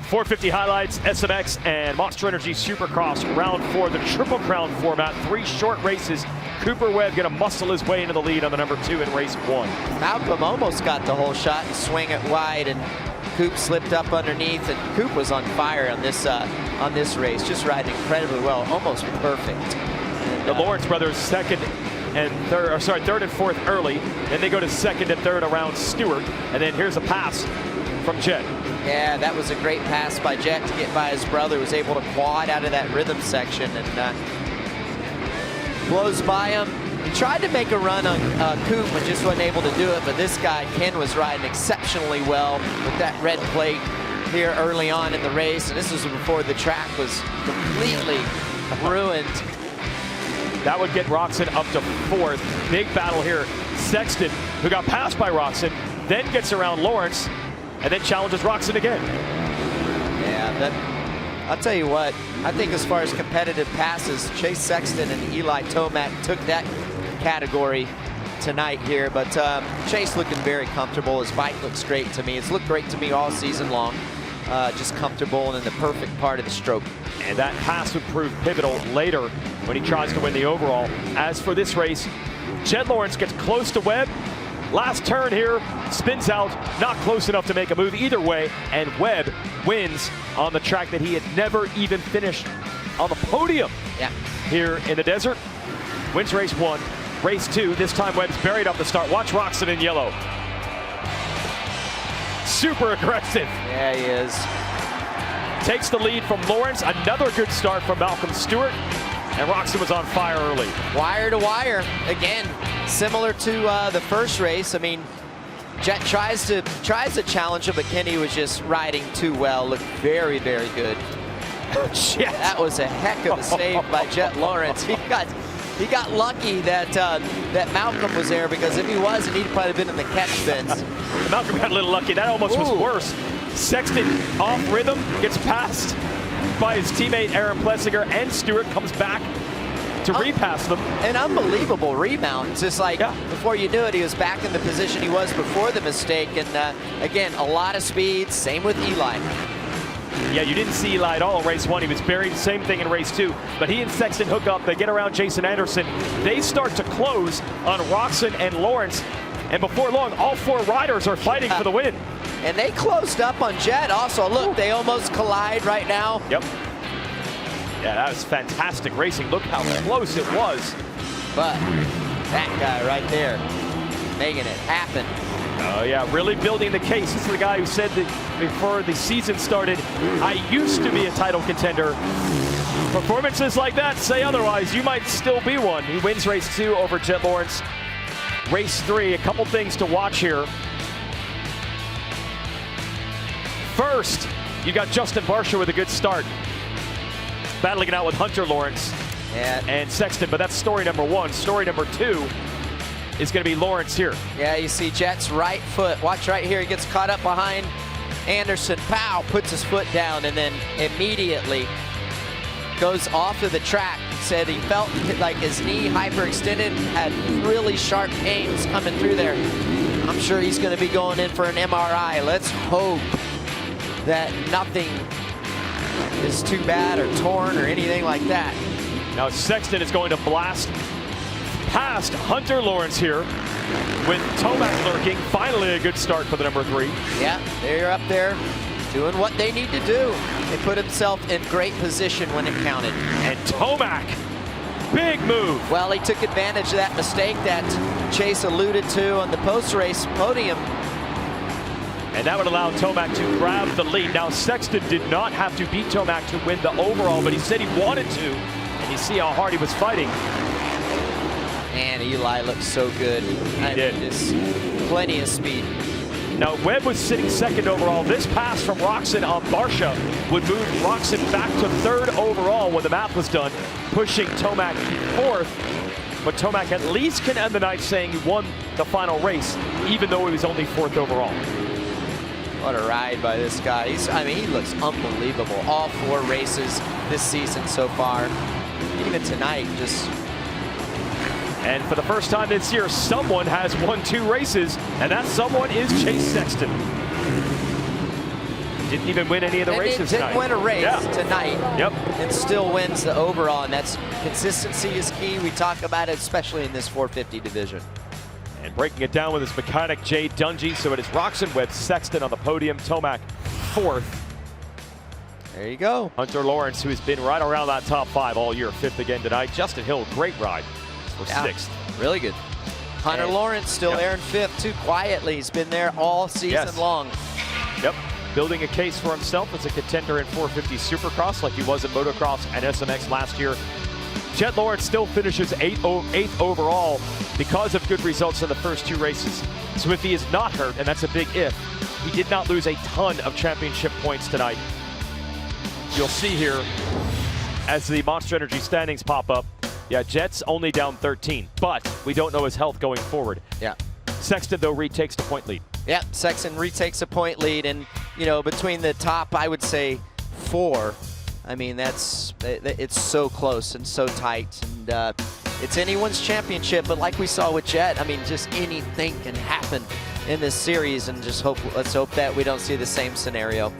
450 highlights, SMX and Monster Energy Supercross round 4, the Triple Crown format, 3 short races. Cooper Webb going to muscle his way into the lead on the number 2 in race 1. Malcolm almost got the whole shot and swing it wide, and Coop slipped up underneath, and Coop was on fire on this race, just riding incredibly well, almost perfect. And, the Lawrence brothers third and fourth early, then they go to second and third around Stewart, and then here's a pass from Jet. Yeah, that was a great pass by Jet to get by his brother, was able to quad out of that rhythm section and blows by him. He tried to make a run on Coop, but just wasn't able to do it. But this guy, Ken, was riding exceptionally well with that red plate here early on in the race. And this was before the track was completely ruined. That would get Roczen up to 4th. Big battle here. Sexton, who got passed by Roczen, then gets around Lawrence, and then challenges Roczen again. Yeah, I'll tell you what, I think as far as competitive passes, Chase Sexton and Eli Tomac took that category tonight here, but Chase looking very comfortable. His bike looks great to me. It's looked great to me all season long. Just comfortable and in the perfect part of the stroke. And that pass would prove pivotal later when he tries to win the overall. As for this race, Jed Lawrence gets close to Webb. Last turn here, spins out, not close enough to make a move either way, and Webb wins on the track that he had never even finished on the podium here in the desert. Wins race 1, race 2, this time Webb's buried up the start. Watch Roczen in yellow. Super aggressive. Yeah, he is. Takes the lead from Lawrence, another good start from Malcolm Stewart, and Roczen was on fire early. Wire to wire, again, similar to the first race. I mean, Jet tries to challenge him, but Kenny was just riding too well. Looked very, very good. That was a heck of a save by Jet Lawrence. He got lucky that that Malcolm was there, because if he wasn't, he'd probably been in the catch bins. Malcolm got a little lucky. That almost was worse. Sexton off rhythm, gets passed by his teammate Aaron Plessinger, and Stewart comes back to repass them. An unbelievable remount. It's just like before you knew it, he was back in the position he was before the mistake. And again, a lot of speed. Same with Eli. Yeah, you didn't see Eli at all in race 1. He was buried. Same thing in race 2. But he and Sexton hook up. They get around Jason Anderson. They start to close on Roczen and Lawrence. And before long, all 4 riders are fighting for the win. And they closed up on Jet also. Look, they almost collide right now. Yep. Yeah, that was fantastic racing. Look how close it was. But that guy right there, making it happen. Oh yeah, really building the case. This is the guy who said that before the season started, I used to be a title contender. Performances like that say otherwise. You might still be one. He wins race 2 over Jet Lawrence. Race 3, a couple things to watch here. First, you got Justin Barsha with a good start, battling it out with Hunter Lawrence and Sexton, but that's story number 1. Story number 2 is going to be Lawrence here. Yeah, you see Jet's right foot. Watch right here. He gets caught up behind Anderson. Pow, puts his foot down, and then immediately goes off of the track. Said he felt like his knee hyperextended, had really sharp pains coming through there. I'm sure he's going to be going in for an MRI. Let's hope that nothing is too bad or torn or anything like that. Now Sexton is going to blast past Hunter Lawrence here with Tomac lurking. Finally a good start for the number 3. Yeah, they're up there doing what they need to do. They put himself in great position when it counted. And Tomac, big move. Well, he took advantage of that mistake that Chase alluded to on the post-race podium. And that would allow Tomac to grab the lead. Now Sexton did not have to beat Tomac to win the overall, but he said he wanted to. And you see how hard he was fighting. And Eli looks so good. He did. Just plenty of speed. Now Webb was sitting 2nd overall. This pass from Roczen on Barsha would move Roczen back to 3rd overall when the math was done, pushing Tomac 4th. But Tomac at least can end the night saying he won the final race, even though he was only 4th overall. What a ride by this guy. I mean, he looks unbelievable. All 4 races this season so far. Even tonight, just... And for the first time this year, someone has won 2 races, and that someone is Chase Sexton. Didn't even win any of the races didn't tonight. win a race Yeah. tonight. Yep. And still wins the overall, and that's consistency is key. We talk about it, especially in this 450 division. And breaking it down with his mechanic, Jay Dungy. So it is Roxon, Webb, Sexton on the podium. Tomac, 4th. There you go. Hunter Lawrence, who has been right around that top 5 all year, 5th again tonight. Justin Hill, great ride for 6th. Really good. Hunter Lawrence still there in 5th, too, quietly. He's been there all season long. Yep. Building a case for himself as a contender in 450 Supercross like he was in motocross and SMX last year. Jett Lawrence still finishes 8th overall because of good results in the first 2 races. So if he is not hurt, and that's a big if, he did not lose a ton of championship points tonight. You'll see here as the Monster Energy standings pop up, yeah, Jett's only down 13, but we don't know his health going forward. Yeah. Sexton, though, retakes the point lead. Yeah, Sexton retakes a point lead, and, you know, between the top, I would say, 4, I mean, it's so close and so tight, and it's anyone's championship, but like we saw with Jett, I mean, just anything can happen in this series, and let's hope that we don't see the same scenario.